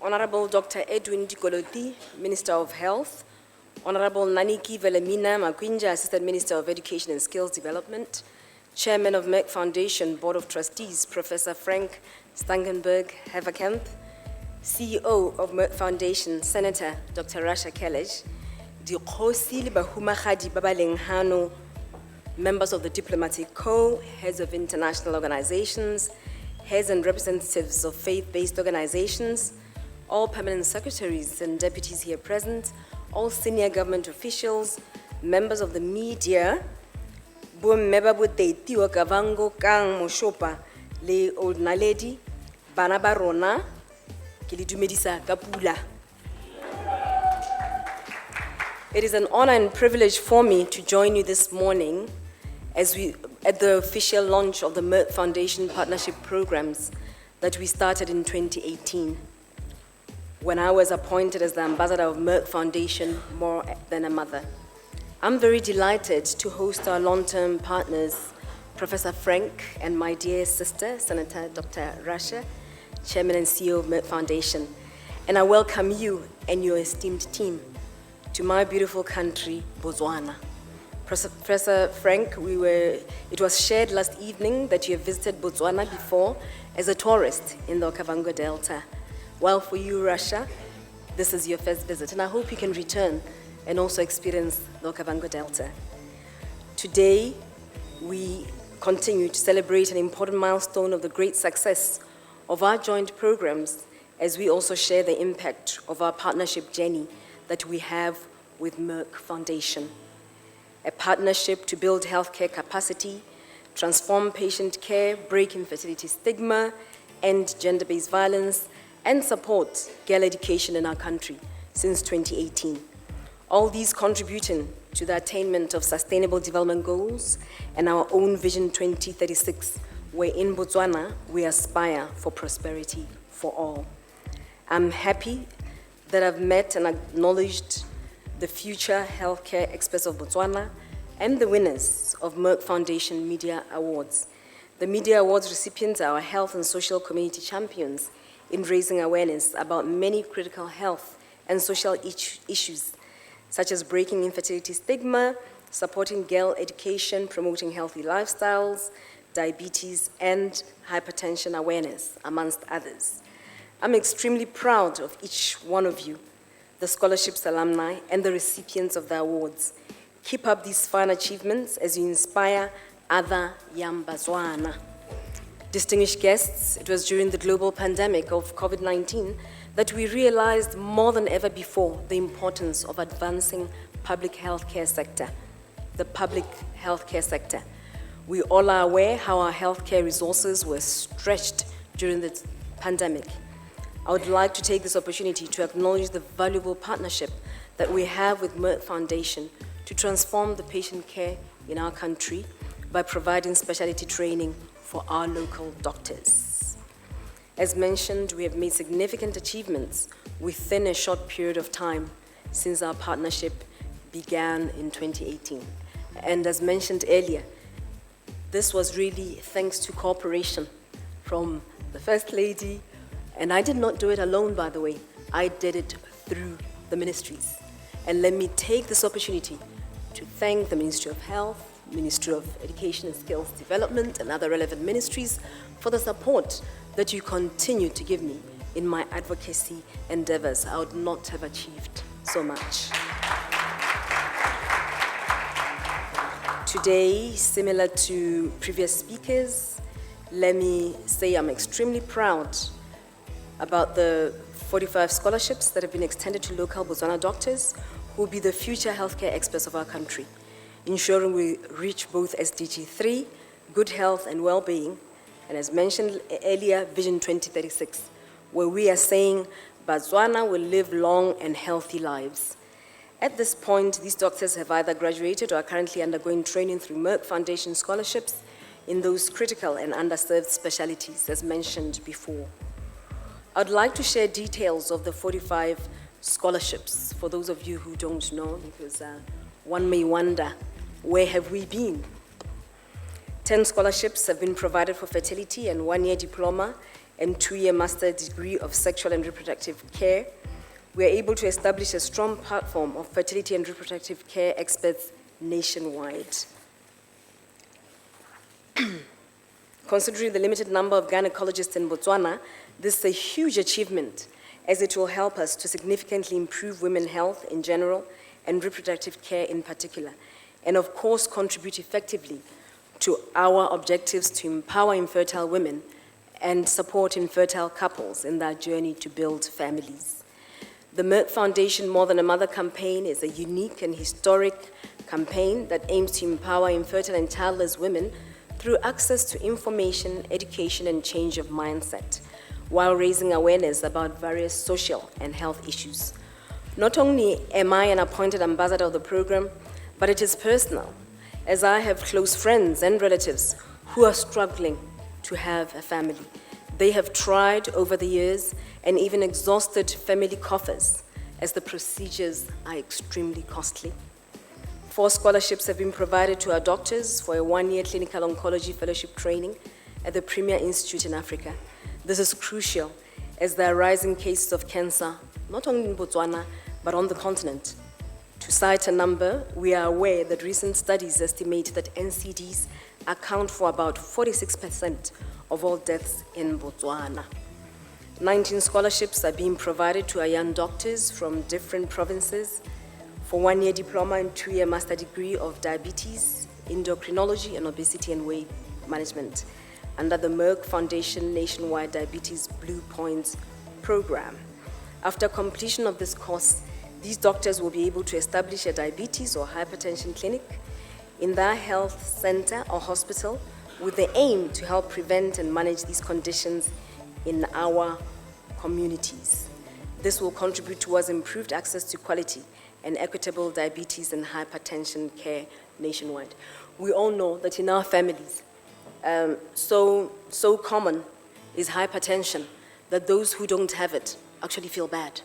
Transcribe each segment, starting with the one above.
Honorable Dr. Edwin Dikoloti, Minister of Health, Honorable Naniki Velemina Makwinja, Assistant Minister of Education and Skills Development, Chairman of Merck Foundation Board of Trustees, Professor Frank Stangenberg Haverkamp, CEO of Merck Foundation, Senator Dr. Rasha Kelej, Dikhosi le bahumagadi ba ba leng hano, members of the Diplomatic Corps, heads of international organizations, heads and representatives of faith-based organizations, all permanent secretaries and deputies here present, all senior government officials, members of the media, bomme ba boteiti wa kavango kang moshopa le old naledi, bana ba rona, ke le dumedisa ka pula. It is an honor and privilege for me to join you this morning at the official launch of the Merck Foundation partnership programs that we started in 2018, when I was appointed as the ambassador of Merck Foundation More Than a Mother. I'm very delighted to host our long-term partners, Professor Frank and my dear sister, Senator Dr. Rasha, Chairman and CEO of Merck Foundation. And I welcome you and your esteemed team to my beautiful country, Botswana. Professor Frank, it was shared last evening that you have visited Botswana before as a tourist in the Okavango Delta. While for you, Rasha, this is your first visit, and I hope you can return and also experience the Okavango Delta. Today, we continue to celebrate an important milestone of the great success of our joint programs as we also share the impact of our partnership journey that we have with Merck Foundation. A partnership to build healthcare capacity, transform patient care, break infertility stigma, end gender-based violence, and support girl education in our country since 2018. All these contributing to the attainment of Sustainable Development Goals and our own Vision 2036, where in Botswana we aspire for prosperity for all. I'm happy that I've met and acknowledged the future healthcare experts of Botswana and the winners of Merck Foundation Media Awards. The Media Awards recipients are our health and social community champions in raising awareness about many critical health and social issues, such as breaking infertility stigma, supporting girl education, promoting healthy lifestyles, diabetes, and hypertension awareness, amongst others. I'm extremely proud of each one of you, the scholarships alumni, and the recipients of the awards. Keep up these fine achievements as you inspire other young Botswana. Distinguished guests, it was during the global pandemic of COVID-19 that we realized more than ever before the importance of advancing public healthcare sector, the public healthcare sector. We all are aware how our healthcare resources were stretched during the pandemic. I would like to take this opportunity to acknowledge the valuable partnership that we have with Merck Foundation to transform the patient care in our country by providing specialty training for our local doctors. As mentioned, we have made significant achievements within a short period of time since our partnership began in 2018. And as mentioned earlier, this was really thanks to cooperation from the First Lady, and I did not do it alone, by the way. I did it through the ministries. And let me take this opportunity to thank the Ministry of Health, Ministry of Education and Skills Development, and other relevant ministries for the support that you continue to give me in my advocacy endeavors. I would not have achieved so much. Today, similar to previous speakers, let me say I'm extremely proud about the 45 scholarships that have been extended to local Botswana doctors who will be the future healthcare experts of our country, ensuring we reach both SDG 3, good health and well-being, and as mentioned earlier, Vision 2036, where we are saying Botswana will live long and healthy lives. At this point, these doctors have either graduated or are currently undergoing training through Merck Foundation scholarships in those critical and underserved specialties, as mentioned before. I'd like to share details of the 45 scholarships for those of you who don't know, because one may wonder, where have we been? 10 scholarships have been provided for fertility and one-year diploma and 2-year master degree of sexual and reproductive care, we are able to establish a strong platform of fertility and reproductive care experts nationwide. Considering the limited number of gynecologists in Botswana, this is a huge achievement, as it will help us to significantly improve women's health in general and reproductive care in particular, and of course contribute effectively to our objectives to empower infertile women and support infertile couples in their journey to build families. The Merck Foundation More Than a Mother campaign is a unique and historic campaign that aims to empower infertile and childless women through access to information, education, and change of mindset, while raising awareness about various social and health issues. Not only am I an appointed ambassador of the program, but it is personal, as I have close friends and relatives who are struggling to have a family. They have tried over the years and even exhausted family coffers, as the procedures are extremely costly. 4 scholarships have been provided to our doctors for a 1-year clinical oncology fellowship training at the Premier Institute in Africa. This is crucial, as there are rising cases of cancer, not only in Botswana, but on the continent. To cite a number, we are aware that recent studies estimate that NCDs account for about 46% of all deaths in Botswana. 19 scholarships are being provided to our young doctors from different provinces for 1-year diploma and 2-year master degree of diabetes, endocrinology, and obesity and weight management under the Merck Foundation Nationwide Diabetes Blue Points program. After completion of this course, these doctors will be able to establish a diabetes or hypertension clinic in their health center or hospital with the aim to help prevent and manage these conditions in our communities. This will contribute towards improved access to quality and equitable diabetes and hypertension care nationwide. We all know that in our families, so common is hypertension that those who don't have it actually feel bad.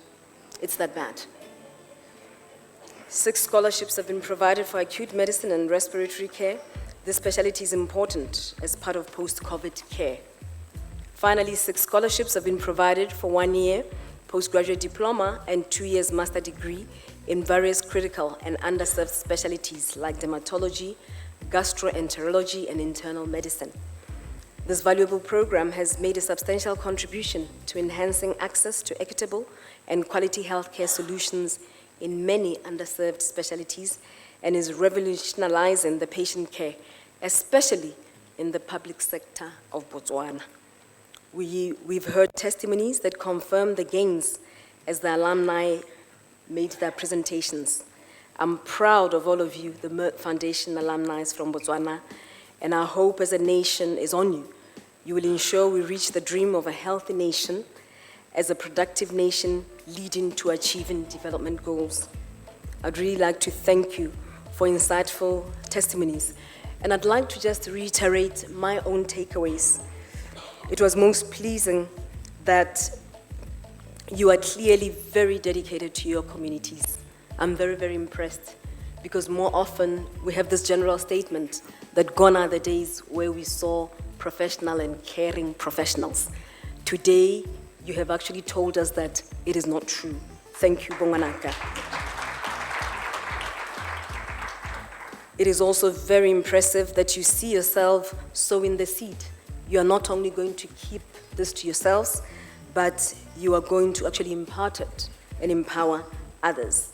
It's that bad. 6 scholarships have been provided for acute medicine and respiratory care. This specialty is important as part of post-COVID care. Finally, 6 scholarships have been provided for 1-year postgraduate diploma and 2 years master degree in various critical and underserved specialties like dermatology, gastroenterology, and internal medicine. This valuable program has made a substantial contribution to enhancing access to equitable and quality healthcare solutions in many underserved specialties and is revolutionizing the patient care, especially in the public sector of Botswana. We've heard testimonies that confirm the gains as the alumni made their presentations. I'm proud of all of you, the Merck Foundation alumni from Botswana, and our hope as a nation is on you. You will ensure we reach the dream of a healthy nation as a productive nation leading to achieving development goals. I'd really like to thank you for insightful testimonies, and I'd like to just reiterate my own takeaways. It was most pleasing that you are clearly very dedicated to your communities. I'm very, very impressed, because more often we have this general statement that gone are the days where we saw professional and caring professionals. Today, you have actually told us that it is not true. Thank you, Bonganaka. It is also very impressive that you see yourself sowing the seed. You are not only going to keep this to yourselves, but you are going to actually impart it and empower others.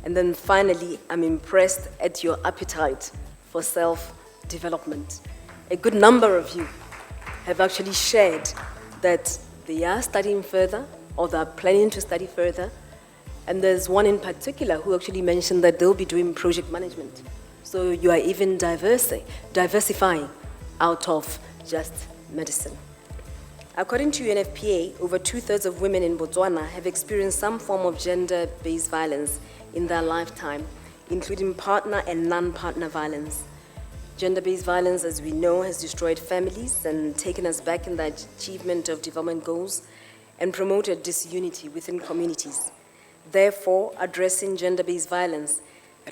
And then finally, I'm impressed at your appetite for self-development. A good number of you have actually shared that they are studying further or they're planning to study further. And there's one in particular who actually mentioned that they'll be doing project management. So you are even diversifying out of just medicine. According to UNFPA, over 2/3 of women in Botswana have experienced some form of gender-based violence in their lifetime, including partner and non-partner violence. Gender-based violence, as we know, has destroyed families and taken us back in the achievement of development goals and promoted disunity within communities. Therefore, addressing gender-based violence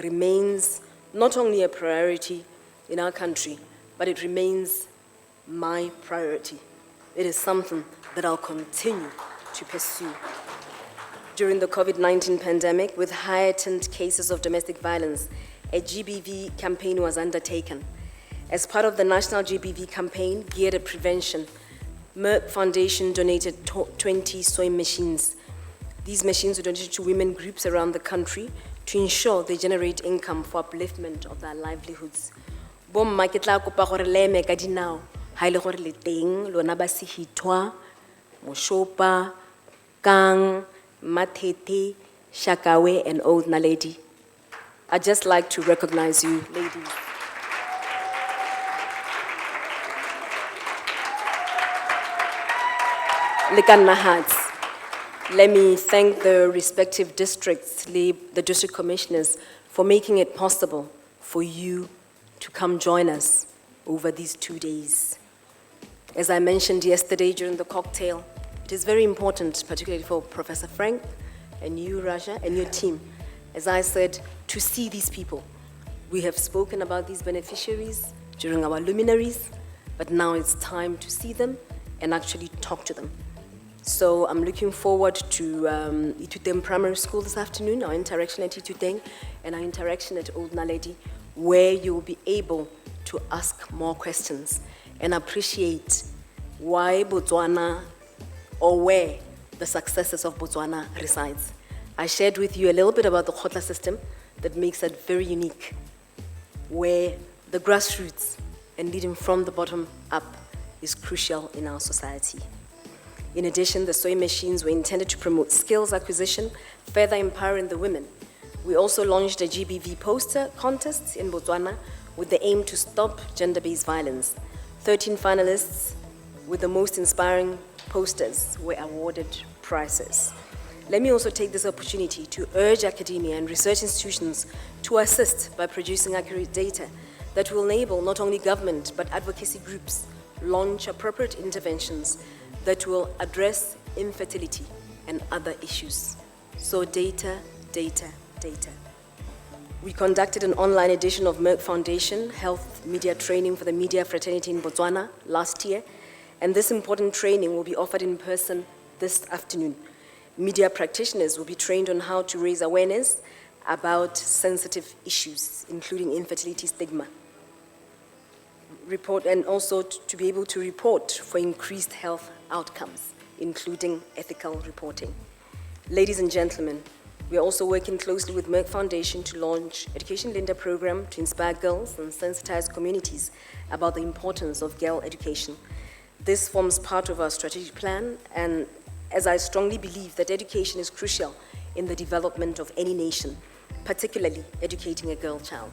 remains not only a priority in our country, but it remains my priority. It is something that I'll continue to pursue. During the COVID-19 pandemic, with heightened cases of domestic violence, a GBV campaign was undertaken. As part of the national GBV campaign geared at prevention, Merck Foundation donated 20 sewing machines. These machines were donated to women groups around the country to ensure they generate income for upliftment of their livelihoods. Bomma ke tla kopa gore le eme ka dinao ha ile gore le teng lona ba sehithwa Moshopa, Kang, Matete, Shakawe, and Old Naledi. I'd just like to recognize you, ladies. Let me thank the respective districts, the district commissioners, for making it possible for you to come join us over these 2 days. As I mentioned yesterday during the cocktail, it is very important, particularly for Professor Frank and you, Rasha, and your team, as I said, to see these people. We have spoken about these beneficiaries during our luminaries, but now it's time to see them and actually talk to them. So I'm looking forward to Ituteng Primary School this afternoon, our interaction at Ituteng, and our interaction at Old Naledi, where you will be able to ask more questions and appreciate why Botswana, or where the successes of Botswana resides. I shared with you a little bit about the Khotla system that makes it very unique, where the grassroots and leading from the bottom up is crucial in our society. In addition, the sewing machines were intended to promote skills acquisition, further empowering the women. We also launched a GBV poster contest in Botswana with the aim to stop gender-based violence. 13 finalists with the most inspiring posters were awarded prizes. Let me also take this opportunity to urge academia and research institutions to assist by producing accurate data that will enable not only government but advocacy groups launch appropriate interventions that will address infertility and other issues. So data, data, data. We conducted an online edition of Merck Foundation Health Media Training for the media fraternity in Botswana last year, and this important training will be offered in person this afternoon. Media practitioners will be trained on how to raise awareness about sensitive issues, including infertility stigma. And also to be able to report for increased health outcomes, including ethical reporting. Ladies and gentlemen, we are also working closely with Merck Foundation to launch Education Linda program to inspire girls and sensitize communities about the importance of girl education. This forms part of our strategic plan, and as I strongly believe that education is crucial in the development of any nation, particularly educating a girl child.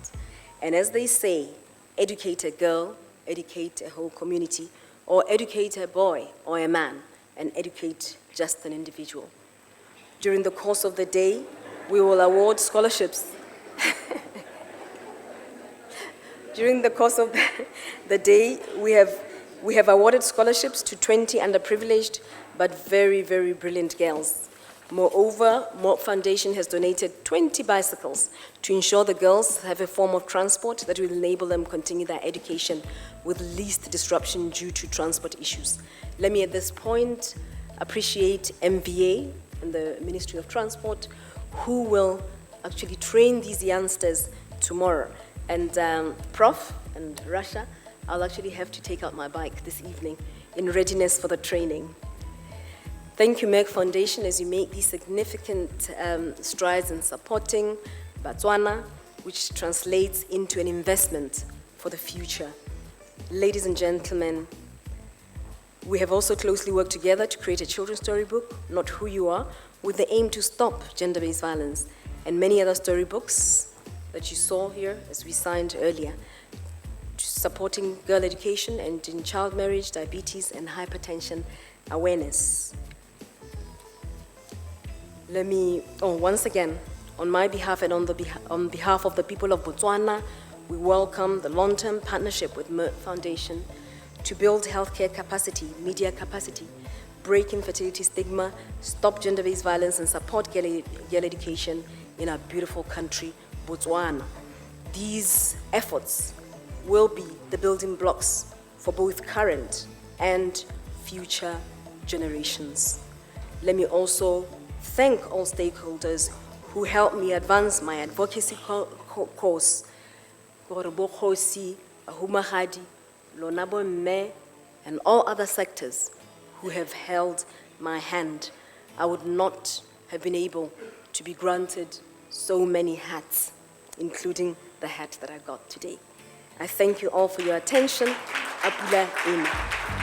And as they say, educate a girl, educate a whole community, or educate a boy or a man, and educate just an individual. During the course of the day, we will award scholarships. During the course of the day, we have awarded scholarships to 20 underprivileged but very, very brilliant girls. Moreover, Merck Foundation has donated 20 bicycles to ensure the girls have a form of transport that will enable them continue their education with least disruption due to transport issues. Let me at this point appreciate MVA and the Ministry of Transport, who will actually train these youngsters tomorrow. And Prof and Rasha, I'll actually have to take out my bike this evening in readiness for the training. Thank you, Merck Foundation, as you make these significant strides in supporting Botswana, which translates into an investment for the future. Ladies and gentlemen, we have also closely worked together to create a children's storybbook, Not Who You Are, with the aim to stop gender-based violence, and many other storybooks that you saw here as we signed earlier, supporting girl education and in child marriage, diabetes, and hypertension awareness. Once again, on my behalf and on behalf of the people of Botswana, we welcome the long-term partnership with Merck Foundation to build healthcare capacity, media capacity, break infertility stigma, stop gender-based violence, and support girl education in our beautiful country, Botswana. These efforts will be the building blocks for both current and future generations. Let me also thank all stakeholders who helped me advance my advocacy course, Gorobokhosi, Ahumahadi, Lonabo Mme, and all other sectors who have held my hand. I would not have been able to be granted so many hats, including the hat that I got today. I thank you all for your attention. Apula Eni.